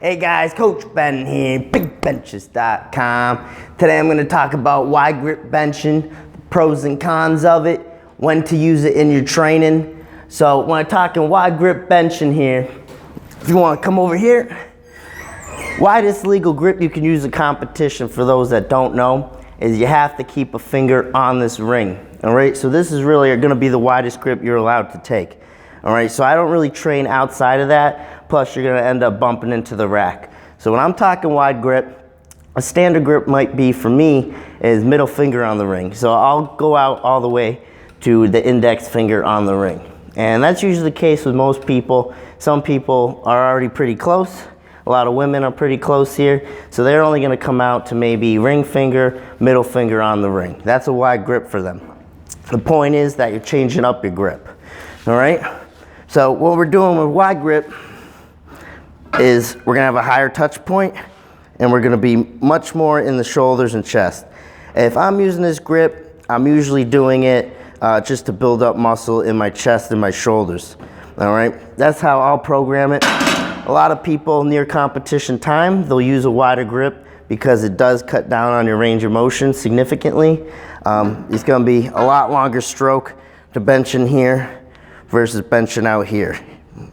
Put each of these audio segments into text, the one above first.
Hey guys, Coach Ben here, bigbenchas.com. Today I'm going to talk about wide grip benching, the pros and cons of it, when to use it in your training. So when I'm talking wide grip benching here, if you want to come over here, widest legal grip you can use in competition, for those that don't know, is you have to keep a finger on this ring. All right, so this is really going to be the widest grip you're allowed to take. All right, so I don't really train outside of that, plus you're gonna end up bumping into the rack. So when I'm talking wide grip, a standard grip might be, for me, is middle finger on the ring. So I'll go out all the way to the index finger on the ring. And that's usually the case with most people. Some people are already pretty close. A lot of women are pretty close here. So they're only gonna come out to maybe ring finger, middle finger on the ring. That's a wide grip for them. The point is that you're changing up your grip, all right? So what we're doing with wide grip is we're gonna have a higher touch point and we're gonna be much more in the shoulders and chest. If I'm using this grip, I'm usually doing it just to build up muscle in my chest and my shoulders, all right? That's how I'll program it. A lot of people near competition time, they'll use a wider grip because it does cut down on your range of motion significantly. It's gonna be a lot longer stroke to bench in here versus benching out here,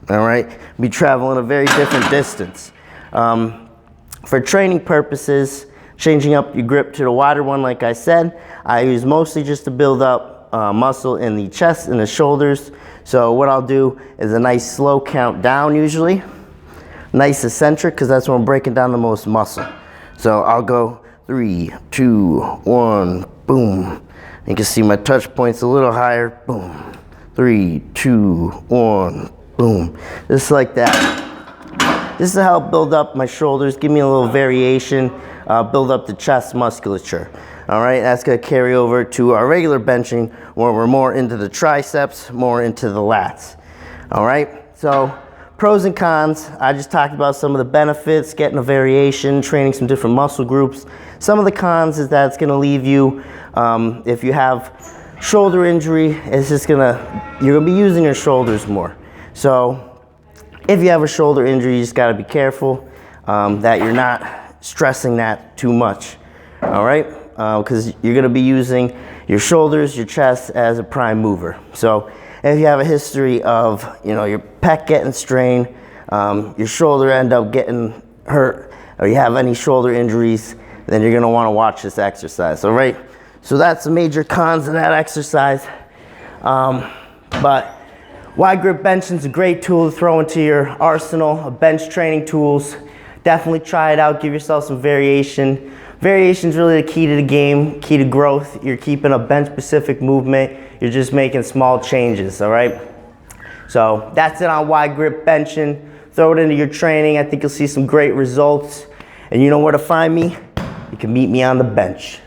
all right? Be traveling a very different distance. For training purposes, changing up your grip to the wider one, like I said, I use mostly just to build up muscle in the chest and the shoulders. So what I'll do is a nice slow count down usually, nice eccentric, because that's when I'm breaking down the most muscle. So I'll go 3, 2, 1, boom. You can see my touch point's a little higher, boom. 3, 2, 1, boom. Just like that. This is to help build up my shoulders, give me a little variation, build up the chest musculature. All right, that's gonna carry over to our regular benching where we're more into the triceps, more into the lats. All right, so pros and cons. I just talked about some of the benefits, getting a variation, training some different muscle groups. Some of the cons is that it's gonna leave you, if you have shoulder injury, it's just you're gonna be using your shoulders more. So if you have a shoulder injury, you just gotta be careful that you're not stressing that too much, all right? Because you're gonna be using your shoulders, your chest as a prime mover. So if you have a history of, your pec getting strained, your shoulder end up getting hurt, or you have any shoulder injuries, then you're gonna wanna watch this exercise, all right? So that's the major cons of that exercise. But wide grip benching is a great tool to throw into your arsenal of bench training tools. Definitely try it out, give yourself some variation. Variation is really the key to the game, key to growth. You're keeping a bench specific movement. You're just making small changes, all right? So that's it on wide grip benching. Throw it into your training. I think you'll see some great results. And you know where to find me? You can meet me on the bench.